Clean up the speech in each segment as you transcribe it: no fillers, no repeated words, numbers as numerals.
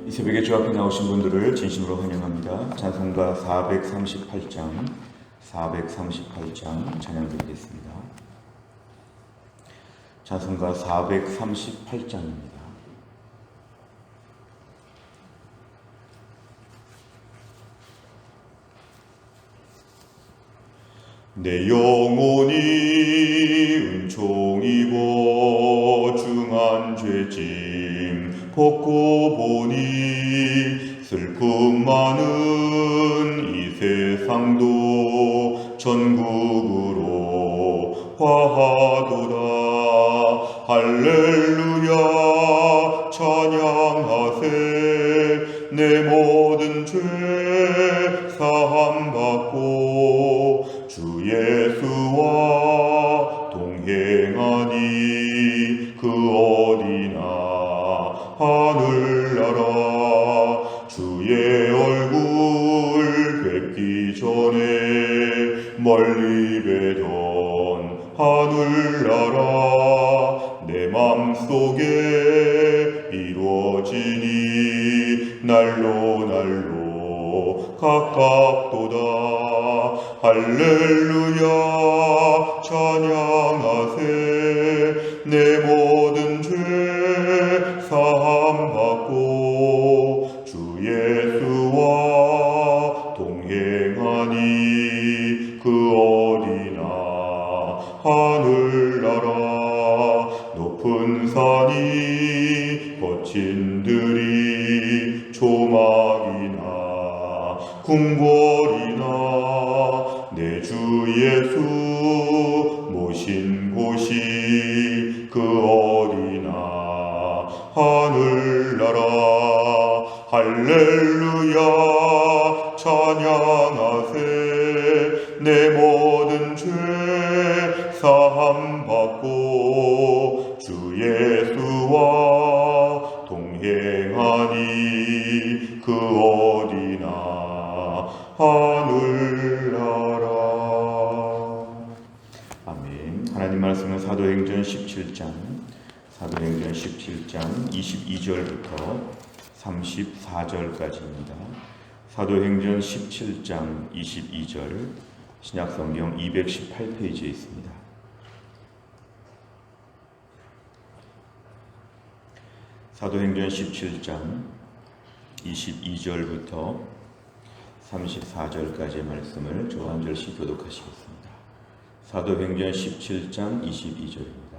이 새벽에 주 앞에 나오신 분들을 진심으로 환영합니다. 찬송가 438장 찬양 드리겠습니다. 찬송가 438장입니다. 내 영혼이 은총 입어 중한 죄짐 벗고 보니 슬픔 많은 이 세상도 천국으로 화하도다. 할렐루야 찬양하세. 내 모든 죄 사함받고 주 예수와 동행하니 그 어디나 하늘나라. 주의 얼굴 뵙기 전에 멀리 뵈던 하늘나라 내 맘속에 이루어지니 날로 가깝도다. 할렐루야 찬양하세. 내 모든 죄 사함받고 주 예수와 동행하니 그 어디나 하늘나라. 높은 산이 거친 들이 조막이나 궁궐이나 내 주 예수 모신 곳이 그 어디나 하늘나라. 할렐루야 찬양하세. 내 모든 죄 사함받고 주 예수와 동행하니 그 어디나 하늘나라. 아멘. 하나님 말씀은 사도행전 17장 22절부터 34절까지입니다. 사도행전 17장 22절 신약성경 218페이지에 있습니다. 사도행전 17장 22절부터 34절까지의 말씀을 저 한 절씩 교독하시겠습니다. 사도행전 17장 22절입니다.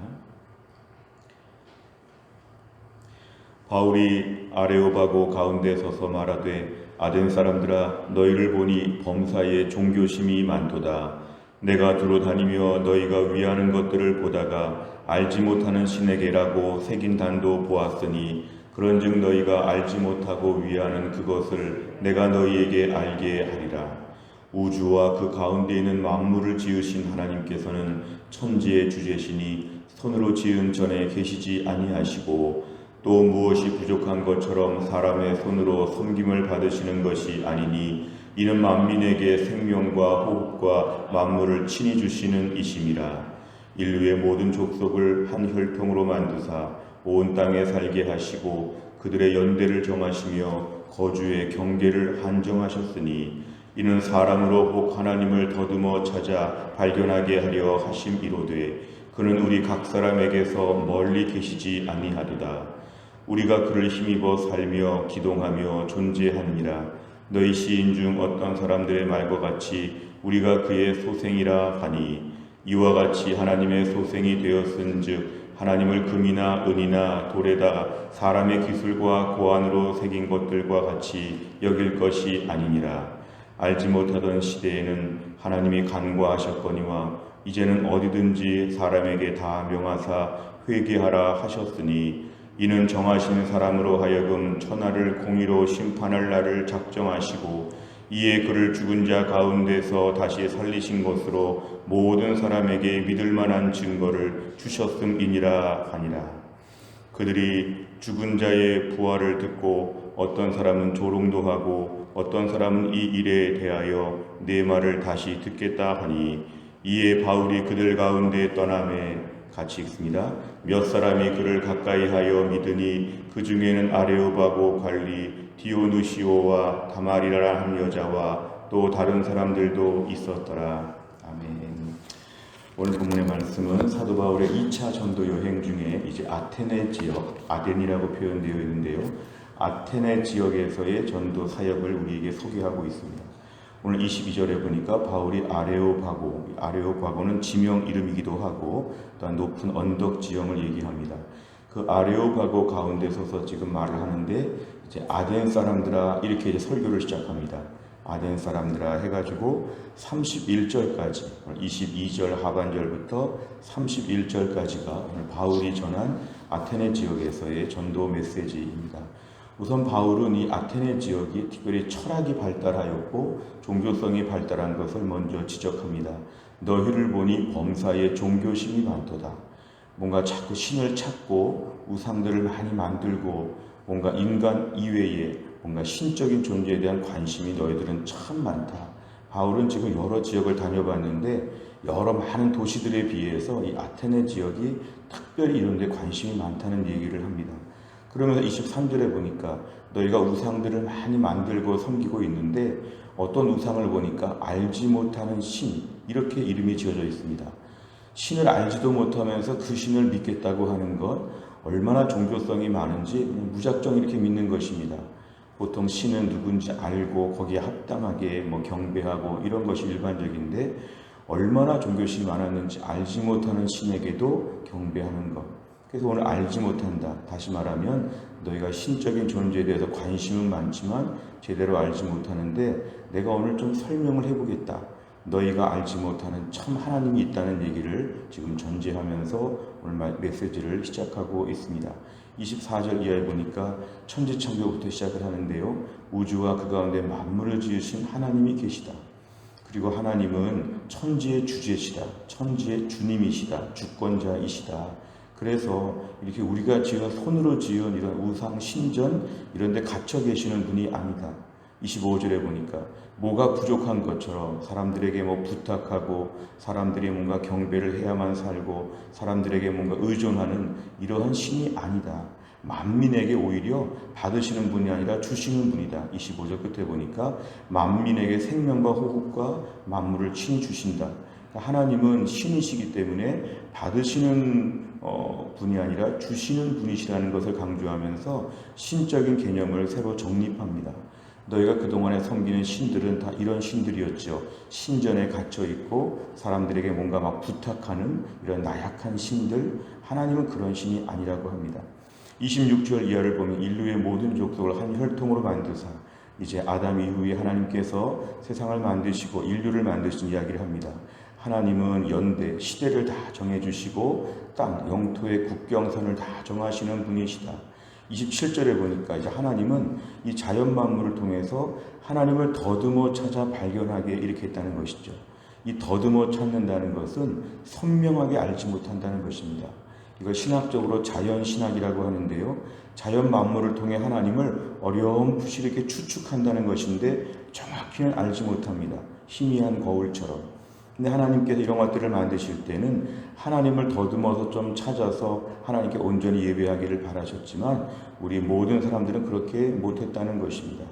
바울이 아레오바고 가운데 서서 말하되 아덴 사람들아 너희를 보니 범사에 종교심이 많도다. 내가 두루 다니며 너희가 위하는 것들을 보다가 알지 못하는 신에게라고 새긴 단도 보았으니 그런즉 너희가 알지 못하고 위하는 그것을 내가 너희에게 알게 하리라. 우주와 그 가운데 있는 만물을 지으신 하나님께서는 천지의 주제시니 손으로 지은 전에 계시지 아니하시고 또 무엇이 부족한 것처럼 사람의 손으로 섬김을 받으시는 것이 아니니 이는 만민에게 생명과 호흡과 만물을 친히 주시는 이심이라. 인류의 모든 족속을 한 혈통으로 만드사 온 땅에 살게 하시고 그들의 연대를 정하시며 거주의 경계를 한정하셨으니 이는 사람으로 혹 하나님을 더듬어 찾아 발견하게 하려 하심이로되 그는 우리 각 사람에게서 멀리 계시지 아니하도다. 우리가 그를 힘입어 살며 기동하며 존재하니라. 너희 시인 중 어떤 사람들의 말과 같이 우리가 그의 소생이라 하니 이와 같이 하나님의 소생이 되었은즉 하나님을 금이나 은이나 돌에다 사람의 기술과 고안으로 새긴 것들과 같이 여길 것이 아니니라. 알지 못하던 시대에는 하나님이 간과하셨거니와 이제는 어디든지 사람에게 다 명하사 회개하라 하셨으니 이는 정하신 사람으로 하여금 천하를 공의로 심판할 날을 작정하시고 이에 그를 죽은 자 가운데서 다시 살리신 것으로 모든 사람에게 믿을 만한 증거를 주셨음이니라 하니라. 그들이 죽은 자의 부활을 듣고 어떤 사람은 조롱도 하고 어떤 사람은 이 일에 대하여 내 말을 다시 듣겠다 하니 이에 바울이 그들 가운데 떠나매 같이 읽습니다. 몇 사람이 그를 가까이하여 믿으니 그 중에는 아레오바고 관리 디오누시오와 다말이라 한 여자와 또 다른 사람들도 있었더라. 아멘. 오늘 본문의 말씀은 사도 바울의 2차 전도 여행 중에 이제 아테네 지역, 아덴이라고 표현되어 있는데요. 아테네 지역에서의 전도 사역을 우리에게 소개하고 있습니다. 오늘 22절에 보니까 바울이 아레오바고는 지명 이름이기도 하고 또한 높은 언덕 지형을 얘기합니다. 그 아레오바고 가운데 서서 지금 말을 하는데 이제 아덴 사람들아 이렇게 이제 설교를 시작합니다. 아덴 사람들아 해가지고 31절까지 22절 하반절부터 31절까지가 오늘 바울이 전한 아테네 지역에서의 전도 메시지입니다. 우선 바울은 이 아테네 지역이 특별히 철학이 발달하였고 종교성이 발달한 것을 먼저 지적합니다. 너희를 보니 범사에 종교심이 많도다. 뭔가 자꾸 신을 찾고 우상들을 많이 만들고 뭔가 인간 이외에 뭔가 신적인 존재에 대한 관심이 너희들은 참 많다. 바울은 지금 여러 지역을 다녀봤는데 여러 많은 도시들에 비해서 이 아테네 지역이 특별히 이런 데 관심이 많다는 얘기를 합니다. 그러면서 23절에 보니까 너희가 우상들을 많이 만들고 섬기고 있는데 어떤 우상을 보니까 알지 못하는 신 이렇게 이름이 지어져 있습니다. 신을 알지도 못하면서 그 신을 믿겠다고 하는 것 얼마나 종교성이 많은지 무작정 이렇게 믿는 것입니다. 보통 신은 누군지 알고 거기에 합당하게 경배하고 이런 것이 일반적인데 얼마나 종교심이 많았는지 알지 못하는 신에게도 경배하는 것. 그래서 오늘 알지 못한다. 다시 말하면 너희가 신적인 존재에 대해서 관심은 많지만 제대로 알지 못하는데 내가 오늘 좀 설명을 해보겠다. 너희가 알지 못하는 참 하나님이 있다는 얘기를 지금 전제하면서 오늘 메시지를 시작하고 있습니다. 24절 이하에 보니까 천지창조부터 시작을 하는데요. 우주와 그 가운데 만물을 지으신 하나님이 계시다. 그리고 하나님은 천지의 주제시다. 천지의 주님이시다. 주권자이시다. 그래서 이렇게 우리가 손으로 지은 이런 우상, 신전 이런 데 갇혀 계시는 분이 아니다. 25절에 보니까 뭐가 부족한 것처럼 사람들에게 부탁하고 사람들이 뭔가 경배를 해야만 살고 사람들에게 뭔가 의존하는 이러한 신이 아니다. 만민에게 오히려 받으시는 분이 아니라 주시는 분이다. 25절 끝에 보니까 만민에게 생명과 호흡과 만물을 친히 주신다. 하나님은 신이시기 때문에 받으시는 분이 아니라 주시는 분이시라는 것을 강조하면서 신적인 개념을 새로 정립합니다. 너희가 그동안에 섬기는 신들은 다 이런 신들이었죠. 신전에 갇혀 있고 사람들에게 뭔가 부탁하는 이런 나약한 신들. 하나님은 그런 신이 아니라고 합니다. 26절 이하를 보면 인류의 모든 족속을 한 혈통으로 만드사 이제 아담 이후에 하나님께서 세상을 만드시고 인류를 만드신 이야기를 합니다. 하나님은 연대, 시대를 다 정해주시고 땅, 영토의 국경선을 다 정하시는 분이시다. 27절에 보니까 이제 하나님은 이 자연 만물을 통해서 하나님을 더듬어 찾아 발견하게 이렇게 했다는 것이죠. 이 더듬어 찾는다는 것은 선명하게 알지 못한다는 것입니다. 이걸 신학적으로 자연신학이라고 하는데요. 자연 만물을 통해 하나님을 어렴풋이 이렇게 추측한다는 것인데 정확히는 알지 못합니다. 희미한 거울처럼. 근데 하나님께서 이런 것들을 만드실 때는 하나님을 더듬어서 좀 찾아서 하나님께 온전히 예배하기를 바라셨지만 우리 모든 사람들은 그렇게 못했다는 것입니다.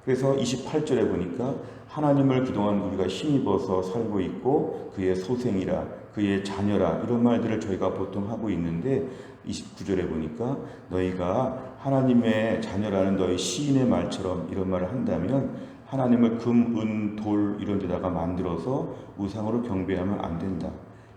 그래서 28절에 보니까 하나님을 그동안 우리가 힘입어서 살고 있고 그의 소생이라 그의 자녀라 이런 말들을 저희가 보통 하고 있는데 29절에 보니까 너희가 하나님의 자녀라는 너희 시인의 말처럼 이런 말을 한다면 하나님을 금, 은, 돌 이런 데다가 만들어서 우상으로 경배하면 안 된다.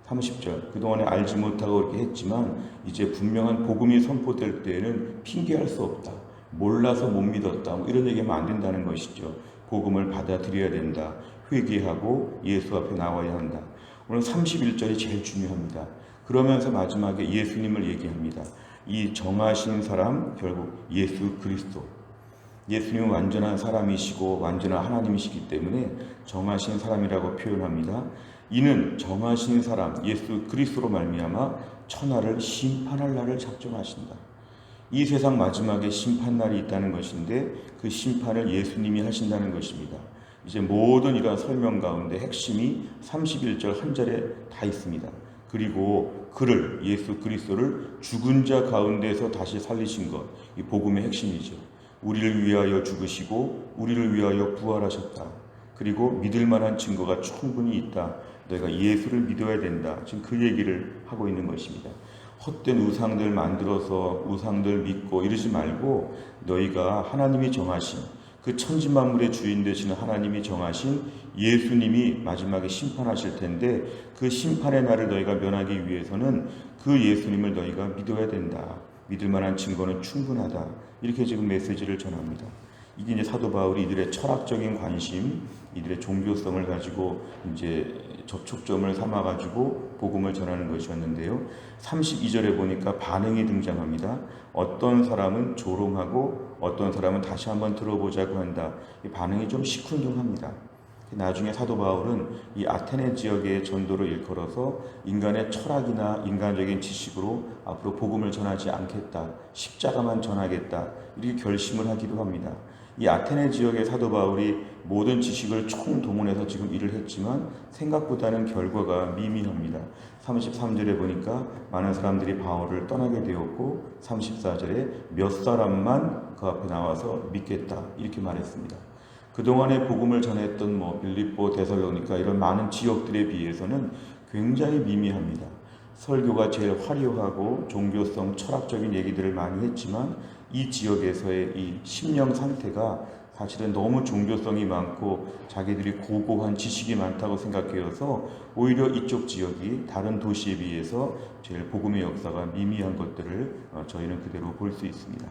30절 그동안에 알지 못하고 그렇게 했지만 이제 분명한 복음이 선포될 때에는 핑계할 수 없다. 몰라서 못 믿었다. 이런 얘기하면 안 된다는 것이죠. 복음을 받아들여야 된다. 회개하고 예수 앞에 나와야 한다. 오늘 31절이 제일 중요합니다. 그러면서 마지막에 예수님을 얘기합니다. 이 정하신 사람 결국 예수 그리스도. 예수님은 완전한 사람이시고 완전한 하나님이시기 때문에 정하신 사람이라고 표현합니다. 이는 정하신 사람 예수 그리스도로 말미암아 천하를 심판할 날을 작정하신다. 이 세상 마지막에 심판날이 있다는 것인데 그 심판을 예수님이 하신다는 것입니다. 이제 모든 이러한 설명 가운데 핵심이 31절 한 절에 다 있습니다. 그리고 그를, 예수 그리스도를 죽은 자 가운데서 다시 살리신 것, 이 복음의 핵심이죠. 우리를 위하여 죽으시고 우리를 위하여 부활하셨다. 그리고 믿을 만한 증거가 충분히 있다. 너희가 예수를 믿어야 된다. 지금 그 얘기를 하고 있는 것입니다. 헛된 우상들 만들어서 우상들 믿고 이러지 말고 너희가 하나님이 정하신 그 천지만물의 주인 되시는 하나님이 정하신 예수님이 마지막에 심판하실 텐데 그 심판의 날을 너희가 면하기 위해서는 그 예수님을 너희가 믿어야 된다. 믿을 만한 증거는 충분하다. 이렇게 지금 메시지를 전합니다. 이게 이제 사도 바울이 이들의 철학적인 관심, 이들의 종교성을 가지고 이제 접촉점을 삼아가지고 복음을 전하는 것이었는데요. 32절에 보니까 반응이 등장합니다. 어떤 사람은 조롱하고 어떤 사람은 다시 한번 들어보자고 한다. 이 반응이 좀 시큰둥합니다. 나중에 사도 바울은 이 아테네 지역의 전도를 일컬어서 인간의 철학이나 인간적인 지식으로 앞으로 복음을 전하지 않겠다. 십자가만 전하겠다. 이렇게 결심을 하기도 합니다. 이 아테네 지역의 사도 바울이 모든 지식을 총동원해서 지금 일을 했지만 생각보다는 결과가 미미합니다. 33절에 보니까 많은 사람들이 바울을 떠나게 되었고 34절에 몇 사람만 그 앞에 나와서 믿겠다 이렇게 말했습니다. 그동안에 복음을 전했던 빌립보, 데살로니가 이런 많은 지역들에 비해서는 굉장히 미미합니다. 설교가 제일 화려하고 종교성, 철학적인 얘기들을 많이 했지만 이 지역에서의 이 심령 상태가 사실은 너무 종교성이 많고 자기들이 고고한 지식이 많다고 생각해서 오히려 이쪽 지역이 다른 도시에 비해서 제일 복음의 역사가 미미한 것들을 저희는 그대로 볼 수 있습니다.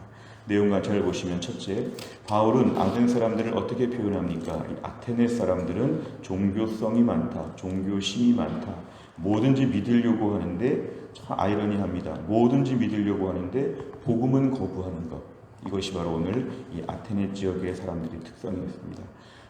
내용과 잘 보시면 첫째, 바울은 아덴 사람들을 어떻게 표현합니까? 아테네 사람들은 종교성이 많다, 종교심이 많다, 뭐든지 믿으려고 하는데 참 아이러니합니다. 뭐든지 믿으려고 하는데 복음은 거부하는 것. 이것이 바로 오늘 이 아테네 지역의 사람들의 특성이었습니다.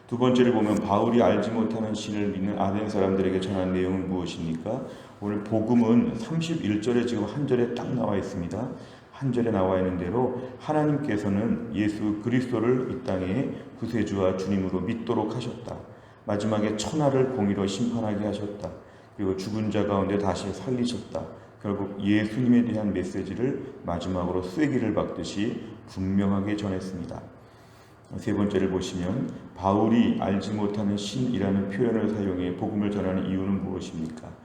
두 번째를 보면 바울이 알지 못하는 신을 믿는 아덴 사람들에게 전한 내용은 무엇입니까? 오늘 복음은 31절에 지금 한 절에 딱 나와 있습니다. 한 절에 나와 있는 대로 하나님께서는 예수 그리스도를 이 땅에 구세주와 주님으로 믿도록 하셨다. 마지막에 천하를 공의로 심판하게 하셨다. 그리고 죽은 자 가운데 다시 살리셨다. 결국 예수님에 대한 메시지를 마지막으로 쐐기를 박듯이 분명하게 전했습니다. 세 번째를 보시면 바울이 알지 못하는 신이라는 표현을 사용해 복음을 전하는 이유는 무엇입니까?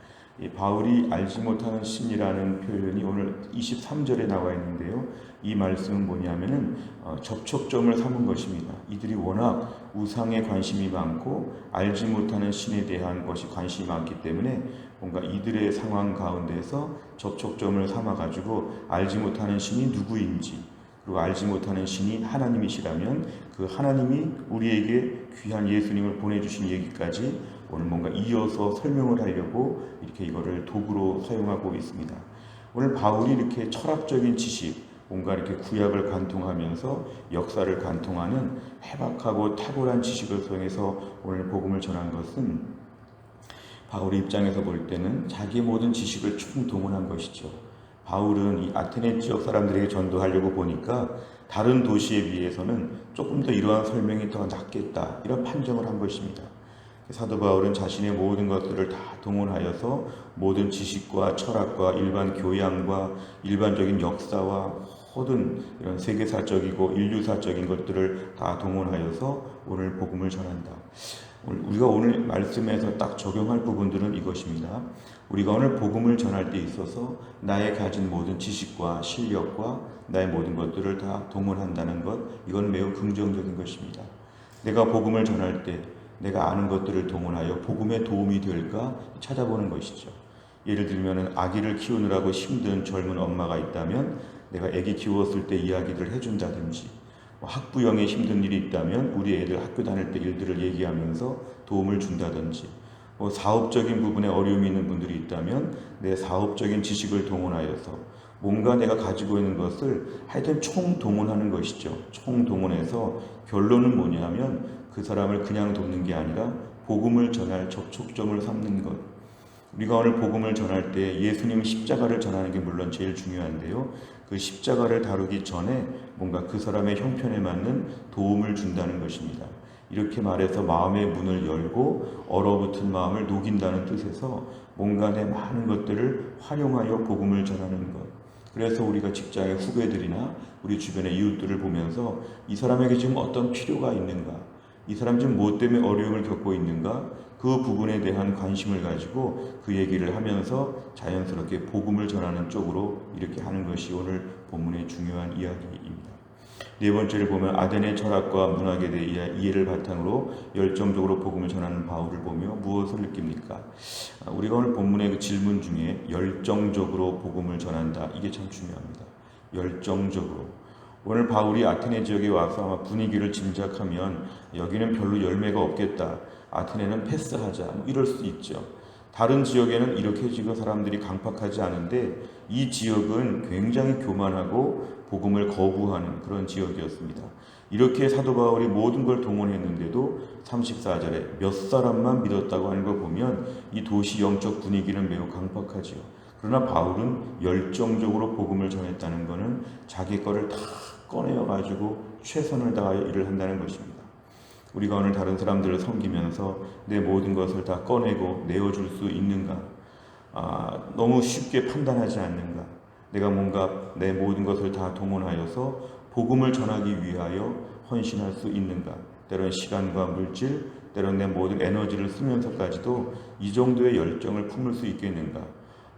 바울이 알지 못하는 신이라는 표현이 오늘 23절에 나와 있는데요. 이 말씀은 뭐냐면은 접촉점을 삼은 것입니다. 이들이 워낙 우상에 관심이 많고 알지 못하는 신에 대한 것이 관심이 많기 때문에 뭔가 이들의 상황 가운데서 접촉점을 삼아가지고 알지 못하는 신이 누구인지 그리고 알지 못하는 신이 하나님이시라면 그 하나님이 우리에게 귀한 예수님을 보내주신 얘기까지 오늘 뭔가 이어서 설명을 하려고 이렇게 이거를 도구로 사용하고 있습니다. 오늘 바울이 이렇게 철학적인 지식, 뭔가 이렇게 구약을 관통하면서 역사를 관통하는 해박하고 탁월한 지식을 사용해서 오늘 복음을 전한 것은 바울의 입장에서 볼 때는 자기의 모든 지식을 총동원한 것이죠. 바울은 이 아테네 지역 사람들에게 전도하려고 보니까 다른 도시에 비해서는 조금 더 이러한 설명이 더 낫겠다 이런 판정을 한 것입니다. 사도 바울은 자신의 모든 것들을 다 동원하여서 모든 지식과 철학과 일반 교양과 일반적인 역사와 모든 이런 세계사적이고 인류사적인 것들을 다 동원하여서 오늘 복음을 전한다. 우리가 오늘 말씀에서 딱 적용할 부분들은 이것입니다. 우리가 오늘 복음을 전할 때 있어서 나의 가진 모든 지식과 실력과 나의 모든 것들을 다 동원한다는 것, 이건 매우 긍정적인 것입니다. 내가 복음을 전할 때 내가 아는 것들을 동원하여 복음에 도움이 될까 찾아보는 것이죠. 예를 들면 아기를 키우느라고 힘든 젊은 엄마가 있다면 내가 아기 키웠을 때 이야기를 해준다든지, 학부형에 힘든 일이 있다면 우리 애들 학교 다닐 때 일들을 얘기하면서 도움을 준다든지, 사업적인 부분에 어려움이 있는 분들이 있다면 내 사업적인 지식을 동원하여서 뭔가 내가 가지고 있는 것을 하여튼 총동원하는 것이죠. 총동원해서 결론은 뭐냐 하면 그 사람을 그냥 돕는 게 아니라 복음을 전할 접촉점을 삼는 것. 우리가 오늘 복음을 전할 때 예수님 십자가를 전하는 게 물론 제일 중요한데요. 그 십자가를 다루기 전에 뭔가 그 사람의 형편에 맞는 도움을 준다는 것입니다. 이렇게 말해서 마음의 문을 열고 얼어붙은 마음을 녹인다는 뜻에서 뭔가 내 많은 것들을 활용하여 복음을 전하는 것. 그래서 우리가 직장의 후배들이나 우리 주변의 이웃들을 보면서 이 사람에게 지금 어떤 필요가 있는가, 이 사람 지금 무엇 때문에 어려움을 겪고 있는가, 그 부분에 대한 관심을 가지고 그 얘기를 하면서 자연스럽게 복음을 전하는 쪽으로 이렇게 하는 것이 오늘 본문의 중요한 이야기입니다. 네 번째를 보면 아덴의 철학과 문학에 대해 이해를 바탕으로 열정적으로 복음을 전하는 바울을 보며 무엇을 느낍니까? 우리가 오늘 본문의 그 질문 중에 열정적으로 복음을 전한다, 이게 참 중요합니다. 열정적으로. 오늘 바울이 아테네 지역에 와서 아마 분위기를 짐작하면 여기는 별로 열매가 없겠다, 아테네는 패스하자, 이럴 수 있죠. 다른 지역에는 이렇게 지금 사람들이 강팍하지 않은데 이 지역은 굉장히 교만하고 복음을 거부하는 그런 지역이었습니다. 이렇게 사도 바울이 모든 걸 동원했는데도 34절에 몇 사람만 믿었다고 하는 걸 보면 이 도시 영적 분위기는 매우 강팍하지요. 그러나 바울은 열정적으로 복음을 전했다는 것은 자기 거를 다 꺼내어가지고 최선을 다하여 일을 한다는 것입니다. 우리가 오늘 다른 사람들을 섬기면서 내 모든 것을 다 꺼내고 내어줄 수 있는가? 너무 쉽게 판단하지 않는가? 내가 뭔가 내 모든 것을 다 동원하여서 복음을 전하기 위하여 헌신할 수 있는가? 때로는 시간과 물질, 때로는 내 모든 에너지를 쓰면서까지도 이 정도의 열정을 품을 수 있겠는가?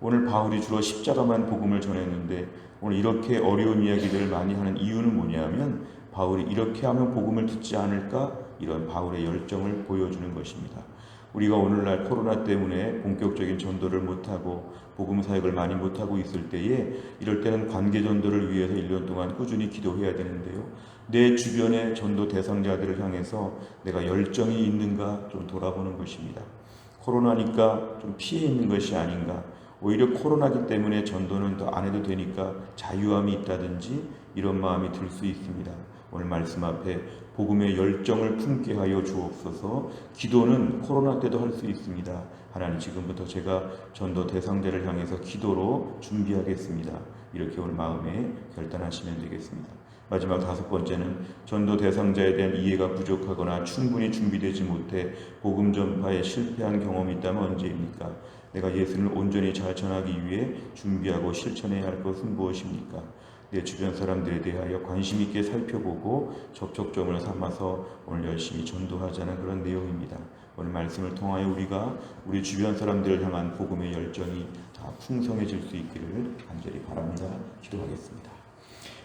오늘 바울이 주로 십자가만 복음을 전했는데 오늘 이렇게 어려운 이야기들을 많이 하는 이유는 뭐냐면 바울이 이렇게 하면 복음을 듣지 않을까? 이런 바울의 열정을 보여주는 것입니다. 우리가 오늘날 코로나 때문에 본격적인 전도를 못하고 복음 사역을 많이 못하고 있을 때에 이럴 때는 관계 전도를 위해서 1년 동안 꾸준히 기도해야 되는데요. 내 주변의 전도 대상자들을 향해서 내가 열정이 있는가 좀 돌아보는 것입니다. 코로나니까 좀 피해 있는 것이 아닌가, 오히려 코로나기 때문에 전도는 더 안 해도 되니까 자유함이 있다든지 이런 마음이 들 수 있습니다. 오늘 말씀 앞에 복음의 열정을 품게 하여 주옵소서. 기도는 코로나 때도 할 수 있습니다. 하나님, 지금부터 제가 전도 대상자를 향해서 기도로 준비하겠습니다. 이렇게 오늘 마음에 결단하시면 되겠습니다. 마지막 5번째는 전도 대상자에 대한 이해가 부족하거나 충분히 준비되지 못해 복음 전파에 실패한 경험이 있다면 언제입니까? 내가 예수를 온전히 잘 전하기 위해 준비하고 실천해야 할 것은 무엇입니까? 내 주변 사람들에 대하여 관심 있게 살펴보고 접촉점을 삼아서 오늘 열심히 전도하자는 그런 내용입니다. 오늘 말씀을 통하여 우리가 우리 주변 사람들을 향한 복음의 열정이 다 풍성해질 수 있기를 간절히 바랍니다. 기도하겠습니다.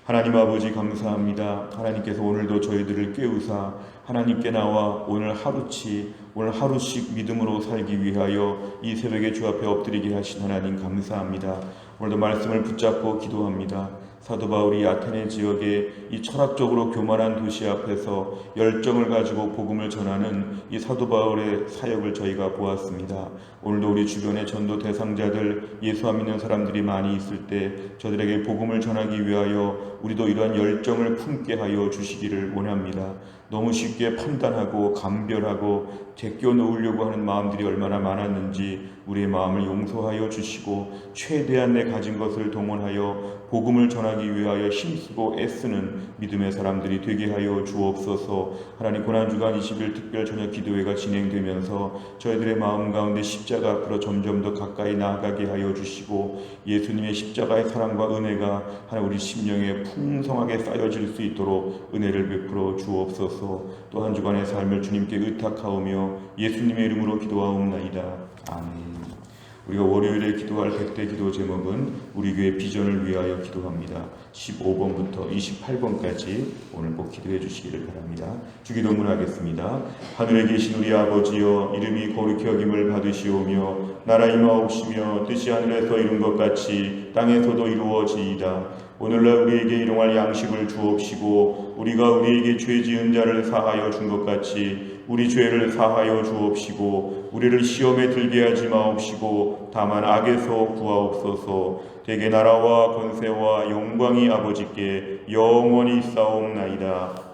하나님 아버지, 감사합니다. 하나님께서 오늘도 저희들을 깨우사 하나님께 나와 오늘 하루씩 믿음으로 살기 위하여 이 새벽에 주 앞에 엎드리게 하신 하나님, 감사합니다. 오늘도 말씀을 붙잡고 기도합니다. 사도 바울이 아테네 지역의 이 철학적으로 교만한 도시 앞에서 열정을 가지고 복음을 전하는 이 사도 바울의 사역을 저희가 보았습니다. 오늘도 우리 주변의 전도 대상자들, 예수 안 믿는 사람들이 많이 있을 때 저들에게 복음을 전하기 위하여 우리도 이러한 열정을 품게 하여 주시기를 원합니다. 너무 쉽게 판단하고 감별하고 제껴 놓으려고 하는 마음들이 얼마나 많았는지 우리의 마음을 용서하여 주시고 최대한 내 가진 것을 동원하여 복음을 전하기 위하여 힘쓰고 애쓰는 믿음의 사람들이 되게 하여 주옵소서. 하나님, 고난주간 20일 특별 저녁 기도회가 진행되면서 저희들의 마음 가운데 십자가 앞으로 점점 더 가까이 나아가게 하여 주시고 예수님의 십자가의 사랑과 은혜가 하나님 우리 심령에 풍성하게 쌓여질 수 있도록 은혜를 베풀어 주옵소서. 또 한 주간의 삶을 주님께 의탁하오며 예수님의 이름으로 기도하옵나이다. 아멘. 우리가 월요일에 기도할 100대 기도 제목은 우리 교회 비전을 위하여 기도합니다. 15번부터 28번까지 오늘 꼭 기도해 주시기를 바랍니다. 주기도문 하겠습니다. 하늘에 계신 우리 아버지여, 이름이 거룩히 여김을 받으시오며 나라 임하옵시며 뜻이 하늘에서 이룬 것 같이 땅에서도 이루어지이다. 오늘날 우리에게 일용할 양식을 주옵시고 우리가 우리에게 죄 지은 자를 사하여 준 것 같이 우리 죄를 사하여 주옵시고 우리를 시험에 들게 하지 마옵시고 다만 악에서 구하옵소서. 대개 나라와 권세와 영광이 아버지께 영원히 있사옵나이다.